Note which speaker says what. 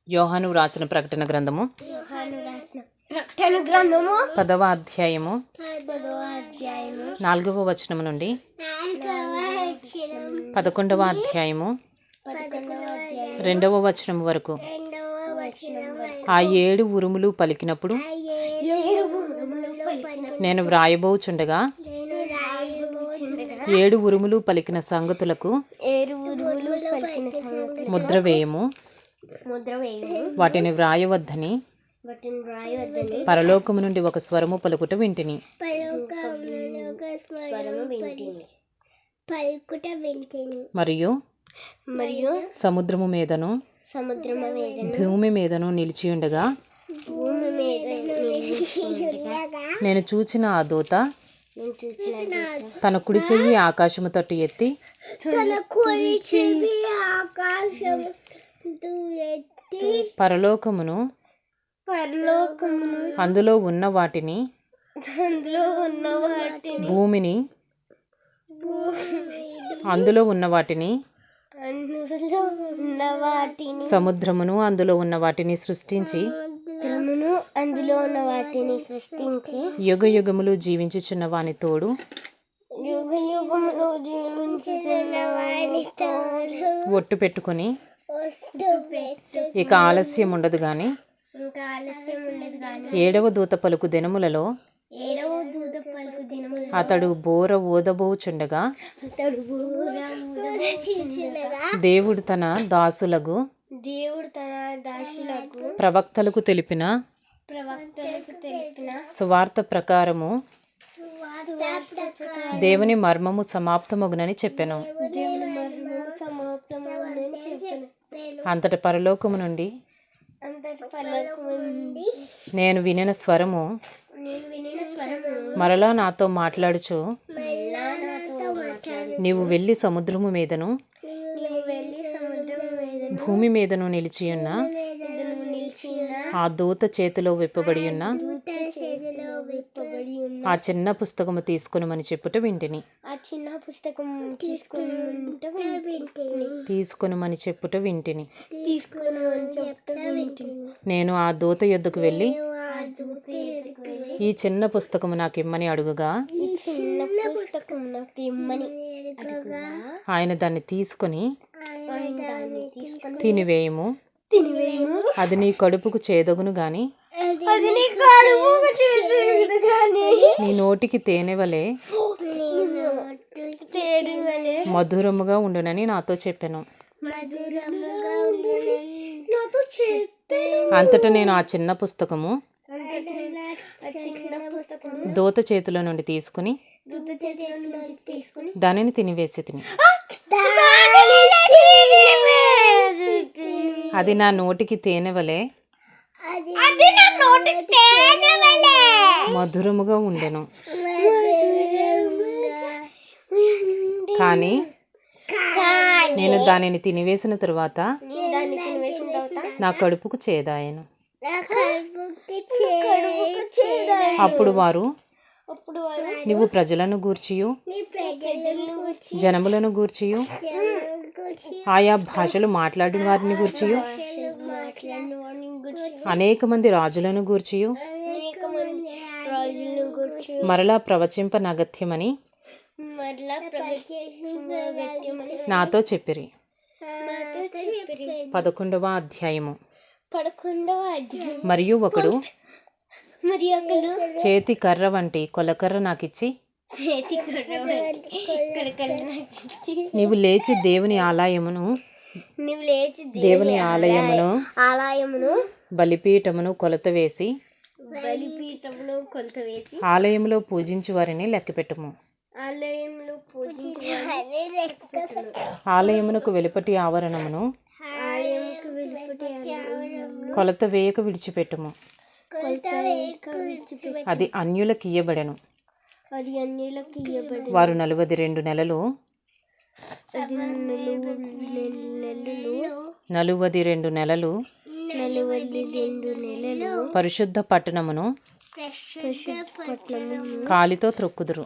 Speaker 1: యోహాను వ్రాసిన ప్రకటన గ్రంథము 10వ అధ్యాయము 4వ వచనము నుండి 11వ అధ్యాయము 2వ వచనం వరకు. ఆ 7 ఉరుములు పలికినప్పుడు నేను వ్రాయబోచుండగా 7 ఉరుములు పలికిన సంగతులకు ముద్ర వేయము, వాటిని వ్రాయవద్దని పరలోకము నుండి ఒక స్వరము పలుకుట వింటిని. మరియు సముద్రము మీదను భూమి మీదను నిలిచియుండగా నేను చూచిన ఆ దూత తన కుడి చెయ్యి ఆకాశము తట్టు ఎత్తి పరలోకమును అందులో ఉన్న వాటిని భూమిని అందులో ఉన్న వాటిని సముద్రమును అందులో ఉన్న వాటిని సృష్టించి యుగ యుగములు జీవించుచున్న వాని తోడు ఒట్టు పెట్టుకుని ఇక ఆలస్యం ఉండదు గాని 7వ దూత పలుకు దినములలో అతడు బోర ఊదబోచుండగా దేవుడు తన దాసులకు ప్రవక్తలకు తెలిపిన సువార్త ప్రకారము దేవుని మర్మము సమాప్తమగునని చెప్పెను. అంతట పరలోకము నుండి నేను వినిన స్వరము మరలా నాతో మాట్లాడుచు, నీవు వెళ్ళి సముద్రము మీదను భూమి మీదను నిలిచియున్న ఆ దూత చేతిలో విప్పబడి ఉన్న ఆ చిన్న పుస్తకము తీసుకొనుమని చెప్పుట వింటిని. తీసుకొనుమని చెప్పుట వింటిని. నేను ఆ దూత యొద్దకు వెళ్ళి ఈ చిన్న పుస్తకము నాకు ఇమ్మని అడుగుగా ఆయన దాన్ని తీసుకొని తినివేయము, అది నీ కడుపుకు చేదగును గాని నీ నోటికి తేనె వలె మధురముగా ఉండునని నాతో చెప్పెను. అంతటా నేను ఆ చిన్న పుస్తకము దూత చేతిలో నుండి తీసుకుని దానిని తినివేసి తిని అది నా నోటికి తేనె వలె మధురముగా ఉండెను. కానీ నేను దానిని తినివేసిన తరువాత నా కడుపుకు చేదాయను. అప్పుడు వారు నీవు ప్రజలను గూర్చియు జనములను గూర్చియు ఆయా భాషలు మాట్లాడిన వారిని గూర్చియు అనేక మంది రాజులను గూర్చియు మరలా ప్రవచింపనగత్యమని నాతో చెప్పిరి. 11వ అధ్యాయము. మరియు ఒకడు చేతి కర్ర వంటి కొలకర్ర నాకిచ్చి, నీవు లేచి దేవుని ఆలయమును బలిపీఠమును కొలత వేసి ఆలయములో పూజించు వారిని లెక్కపెట్టుము. ఆలయమునకు వెలుపటి ఆవరణమును కొలత వేయక విడిచిపెట్టుము. అది అన్యులకు ఇయ్యబడెను. వారు 42 నెలలు 42 నెలలు పరిశుద్ధ పట్టణమును కాలితో త్రొక్కుదురు.